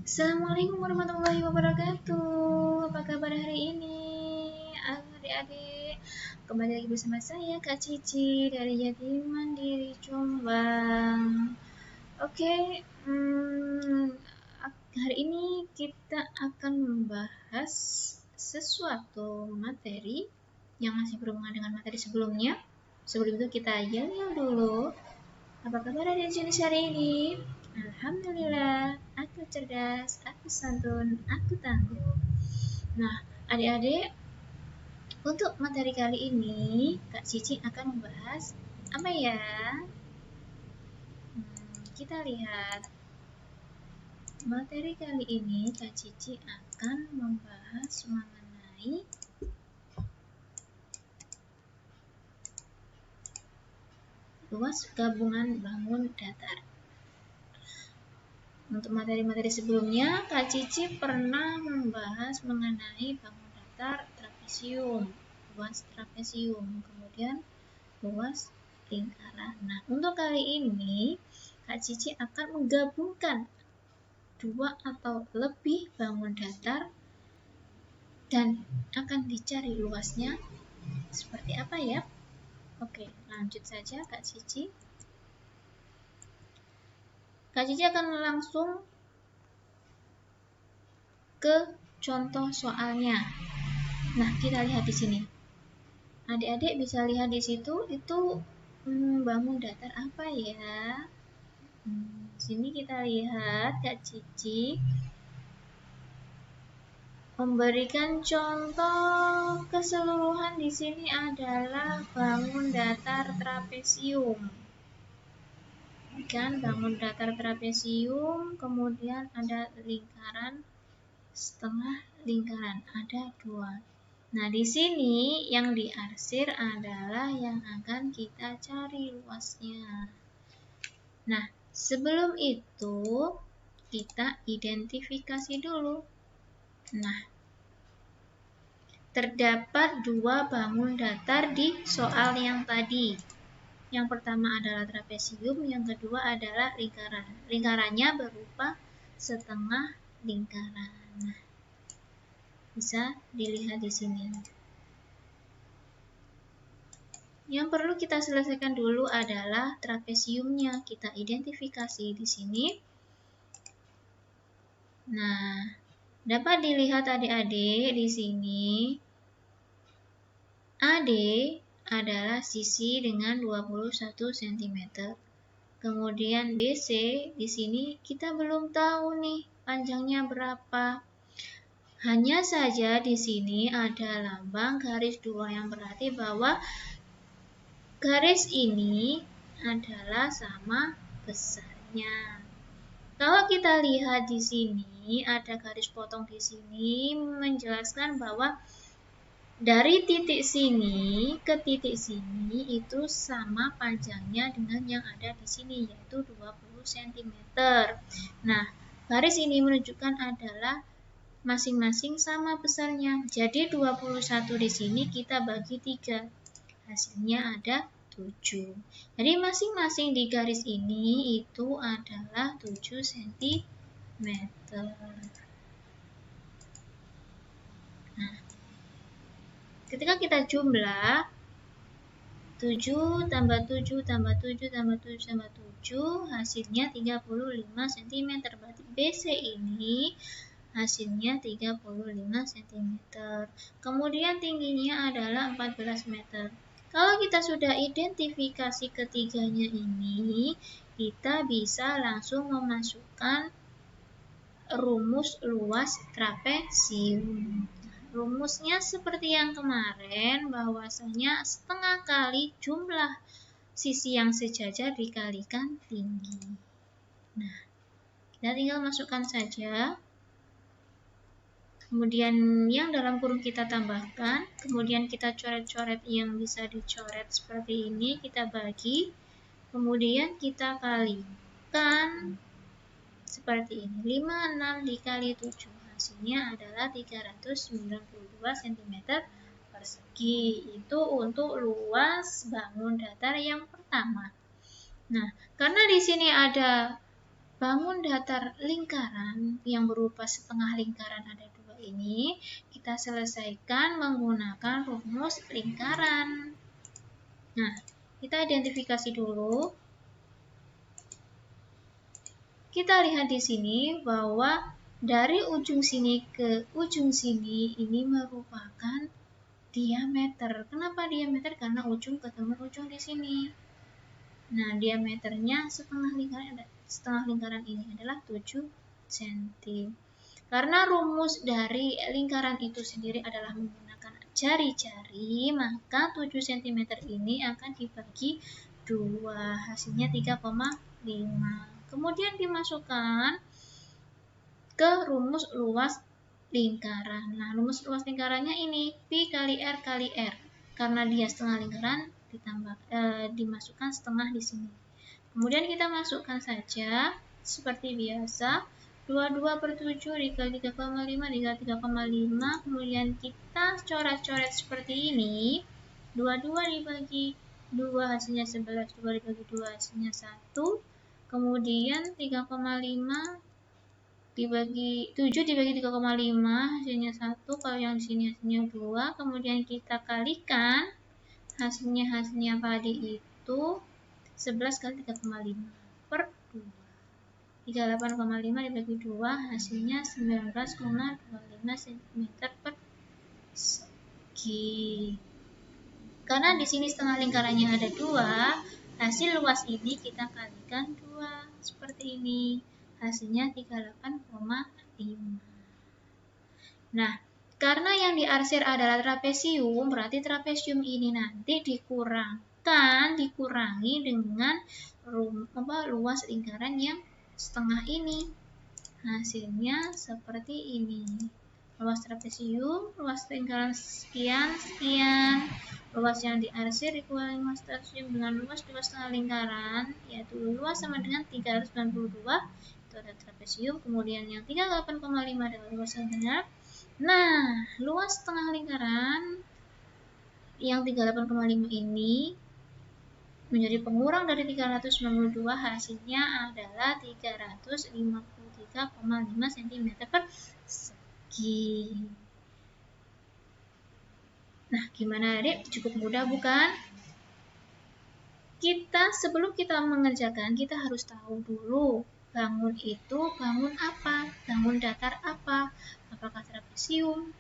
Assalamualaikum warahmatullahi wabarakatuh. Apa kabar hari ini, adik-adik? Kembali lagi bersama saya, Kak Cici dari Yatim Mandiri Jombang. Oke, hari ini kita akan membahas sesuatu materi yang masih berhubungan dengan materi sebelumnya. Sebelum itu kita yel-yel dulu. Apa kabar adik jenis hari ini? Alhamdulillah, aku cerdas, aku santun, aku tangguh. Nah, adik-adik, untuk materi kali ini, Kak Cici akan membahas apa ya? Kita lihat. Materi kali ini, Kak Cici akan membahas mengenai luas gabungan bangun datar. Untuk materi-materi sebelumnya, Kak Cici pernah membahas mengenai bangun datar trapesium, luas trapesium, kemudian luas lingkaran. Nah, untuk kali ini, Kak Cici akan menggabungkan dua atau lebih bangun datar dan akan dicari luasnya seperti apa ya? Oke, lanjut saja Kak Cici. Kak Cici akan langsung ke contoh soalnya. Nah, kita lihat di sini. Adik-adik bisa lihat di situ itu bangun datar apa ya? Di sini kita lihat Kak Cici memberikan contoh keseluruhan di sini adalah bangun datar trapesium. Kan bangun datar trapesium, kemudian ada lingkaran, setengah lingkaran, ada dua. Nah, di sini yang diarsir adalah yang akan kita cari luasnya. Nah, sebelum itu kita identifikasi dulu. Nah, terdapat dua bangun datar di soal yang tadi. Yang pertama adalah trapesium, yang kedua adalah lingkaran. Lingkarannya berupa setengah lingkaran. Nah, bisa dilihat di sini. Yang perlu kita selesaikan dulu adalah trapesiumnya. Kita identifikasi di sini. Nah, dapat dilihat adik-adik di sini. AD adalah sisi dengan 21 cm. Kemudian BC di sini kita belum tahu nih panjangnya berapa. Hanya saja di sini ada lambang garis 2 yang berarti bahwa garis ini adalah sama besarnya. Kalau kita lihat di sini ada garis potong di sini menjelaskan bahwa dari titik sini ke titik sini itu sama panjangnya dengan yang ada di sini, yaitu 20 cm. Nah, garis ini menunjukkan adalah masing-masing sama besarnya. Jadi 21 di sini kita bagi 3. Hasilnya ada 7. Jadi masing-masing di garis ini itu adalah 7 cm. Nah, ketika kita jumlah 7 tambah 7 tambah 7 tambah 7 tambah 7 hasilnya 35 cm. Berarti BC ini hasilnya 35 cm. Kemudian tingginya adalah 14 meter. Kalau kita sudah identifikasi ketiganya ini, kita bisa langsung memasukkan rumus luas trapesium. Rumusnya seperti yang kemarin, bahwasanya setengah kali jumlah sisi yang sejajar dikalikan tinggi. Nah, kita tinggal masukkan saja. Kemudian yang dalam kurung kita tambahkan, kemudian kita coret-coret yang bisa dicoret seperti ini, kita bagi, kemudian kita kalikan seperti ini. 56 dikali 7. Hasilnya adalah 392 cm persegi. Itu untuk luas bangun datar yang pertama. Nah, karena di sini ada bangun datar lingkaran yang berupa setengah lingkaran ada 2 ini kita selesaikan menggunakan rumus lingkaran. Nah, kita identifikasi dulu. Kita lihat di sini bahwa dari ujung sini ke ujung sini ini merupakan diameter. Kenapa diameter? Karena ujung ketemu ujung di sini. Nah, diameternya setengah lingkaran ini adalah 7 cm. Karena rumus dari lingkaran itu sendiri adalah menggunakan jari-jari, maka 7 cm ini akan dibagi 2, hasilnya 3,5. Kemudian dimasukkan ke rumus luas lingkaran. Nah, rumus luas lingkarannya ini Pi kali R kali R. Karena dia setengah lingkaran, dimasukkan setengah di sini. Kemudian kita masukkan saja seperti biasa 22/7 dikali 3,5 dikali 3,5. Kemudian kita coret-coret seperti ini. 22 dibagi 2 hasilnya 11, 2 dibagi 2 hasilnya 1. Kemudian 3,5 dibagi 7 dibagi 3,5 hasilnya 1. Kalau yang di sini hasilnya 2. Kemudian kita kalikan hasilnya tadi itu 11 kali 3,5 per 2. 38,5 dibagi 2 hasilnya 19,25 cm per segi. Karena di sini setengah lingkarannya ada 2, hasil luas ini kita kalikan 2 seperti ini. Hasilnya 38,5. Nah, karena yang diarsir adalah trapesium, berarti trapesium ini nanti dikurangi dengan luas lingkaran yang setengah ini. Hasilnya seperti ini. Luas trapesium, luas lingkaran sekian. Luas yang diarsir dikurangi luas trapesium dengan luas setengah lingkaran, yaitu luas sama dengan 392. Itu ada trapesium. Kemudian yang 38,5 adalah luas lingkaran. Nah, luas setengah lingkaran yang 38,5 ini menjadi pengurang dari 392, hasilnya adalah 353,5 cm per segi. Nah, gimana adik? Cukup mudah bukan? Sebelum kita mengerjakan, kita harus tahu dulu bangun itu bangun apa? Bangun datar apa? Apakah trapesium?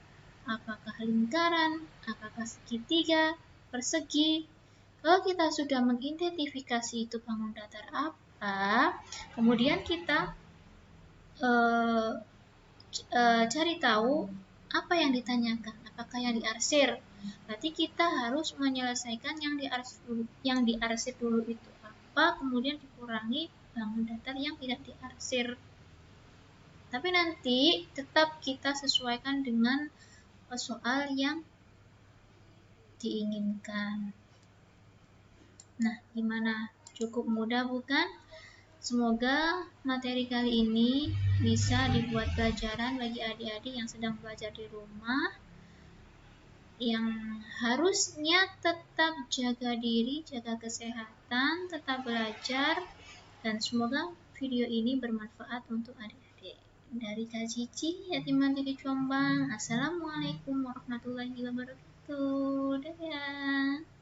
Apakah lingkaran? Apakah segitiga? Persegi? Kalau kita sudah mengidentifikasi itu bangun datar apa, kemudian kita cari tahu apa yang ditanyakan, apakah yang diarsir. Berarti kita harus menyelesaikan yang diarsir dulu itu apa, kemudian dikurangi bangun datar yang tidak diarsir. Tapi nanti tetap kita sesuaikan dengan soal yang diinginkan. Nah, gimana? Cukup mudah bukan? Semoga materi kali ini bisa dibuat pelajaran bagi adik-adik yang sedang belajar di rumah, yang harusnya tetap jaga diri, jaga kesehatan, tetap belajar, dan semoga video ini bermanfaat untuk adik-adik. Dari Kak Cici, Yatim Mandiri Jombang. Assalamualaikum warahmatullahi wabarakatuh. Dadah.